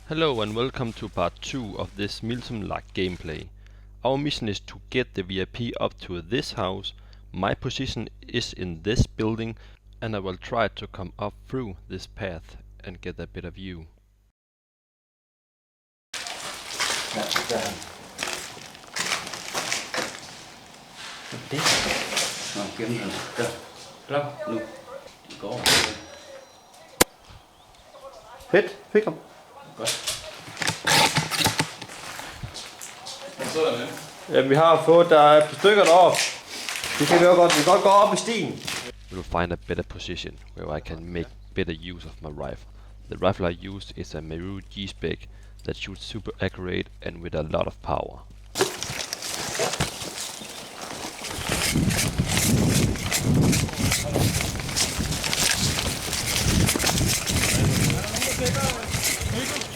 Hello and welcome to part 2 of this Milsim-like gameplay. Our mission is to get the VIP up to this house. My position is in this building and I will try to come up through this path and get a better view. Ja, der er han. Det. Nå, gennem den. Der. Klar, nu. Går. Fedt, fik ham. Godt. Ja, vi har fået, der er et par stykker deroppe. Det kan vi godt gå op i stien. We will find a better position where I can make better use of my rifle. The rifle I use is a Meru G-Spec that shoots super accurate and with a lot of power.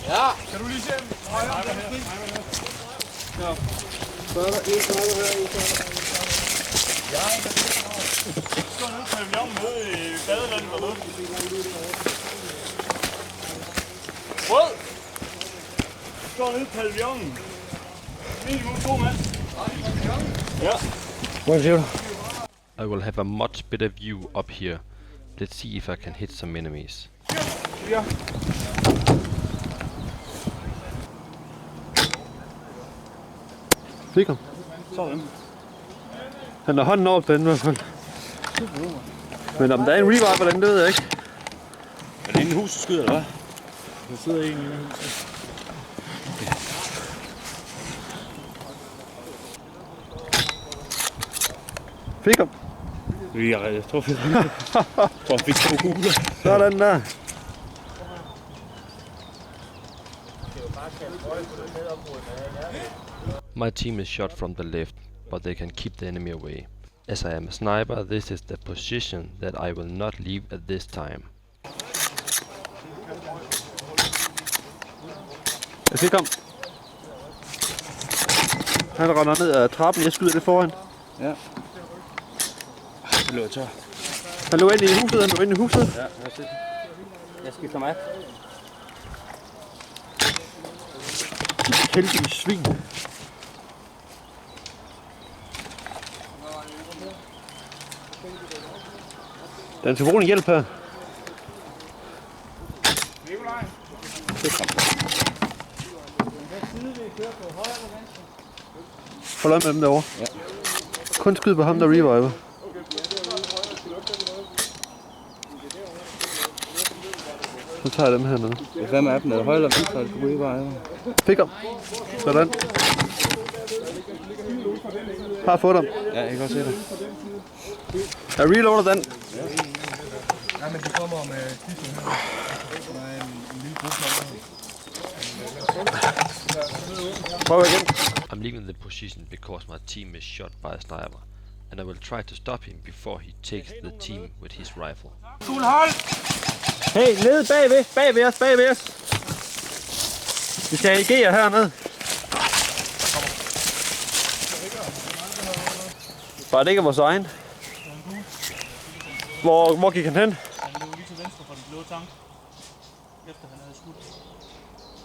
Ja, kan du lige se dem? Ja. Ja, så ned til pavillonen nede i badelandet dernede. Rød! Så nede i pavillonen. Minimum 2 mand. Ja. Hvad siger du? I will have a much better view up here. Let's see if I can hit some enemies. Ja. Fik ham. Sådan. Han har hånden over på den i hvert fald. Men om der er en revive på den, det ved jeg ikke. Er det inde i huset skyder, eller hvad? Der sidder en i huset. Fik ham. Jeg tror, han fik 2 kugler. Sådan der. My team is shot from the left, but they can keep the enemy away. As I am a sniper, this is the position that I will not leave at this time. Jeg fik ham. Han render ned ad trappen, jeg skyder det foran. Ja. Det lå tør. Han lå inde i huset, Ja, jeg har set det. Jeg skifter mig. Heldige svin. Der er en telefon hjælp her. Nikolaj. Hold øje med dem derovre. Ja. Kun skyd på ham, der reviver. Så tager jeg dem hernede. Hvem er dem? Er det højre eller venstre? Det kunne ikke være. Fik ham. Sådan. Har fået ham. Ja, jeg kan godt se det. Jeg reloader den. Ja, men de kommer med kisten her. Der er en lille gruppe. Prøv igen. I'm leaving the position because my team is shot by a sniper, and I will try to stop him before he takes the team with his rifle. Fuld hold! Hey, nede bagved os. Vi skal agere hernede. Bare det ikke er vores egen. Hvor gik han hen? Han løb lige til venstre for den blå tank. Efter han havde skudt.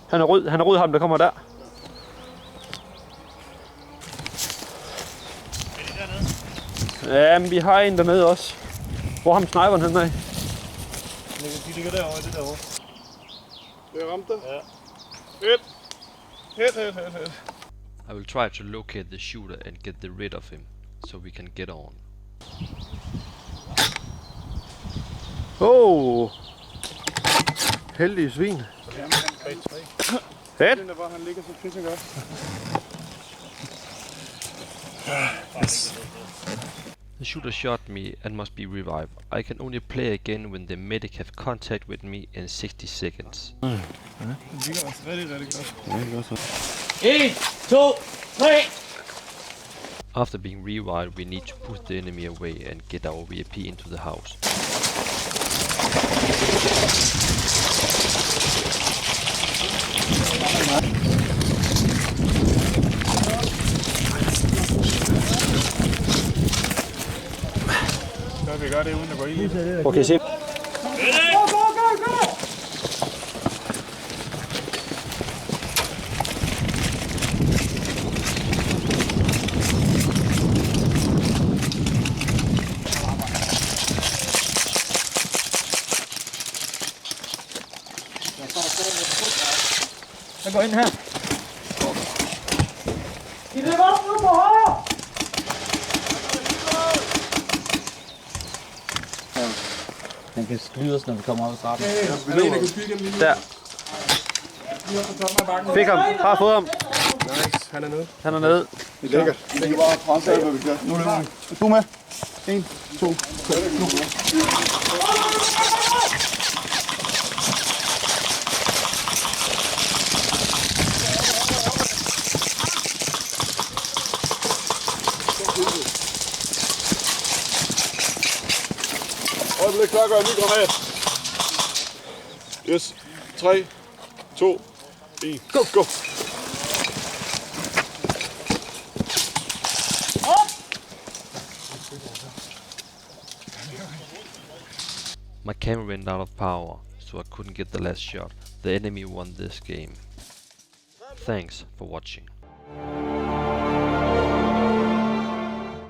Han er rød ham, der kommer der. Er de dernede? Ja, men vi har en dernede også. Hvor ham sniperen henne af? De ligger derovre, det derovre. Det ramte dig? Ja. Hit. I will try to locate the shooter and get rid of him, so we can get on. Heldige svin. Jamen, han greb 3. Fedt. Den der, hvor han ligger så fint godt. The shooter shot me and must be revived. I can only play again when the medic have contact with me in 60 seconds. Den ligger også rigtig godt. 1, 2, 3! After being revived, we need to push the enemy away and get our VIP into the house. Så kan vi gøre det uden at gå ind. Okay, se. gå ind her. I løber op nu på højre! Den kan skyde os, når vi kommer op i trappen. Der. Fik ham. Har fået ham. Nice, han er nede. Han er nede. Det er lækkert. Det er bare fremsat, hvad vi gør. Nu løber vi. Du med. 1, 2, 3, nu. Øjeblik, klar, gør en ny granat. Yes. 3, 2, 1. Go, go. My camera went out of power, so I couldn't get the last shot. The enemy won this game. Thanks for watching.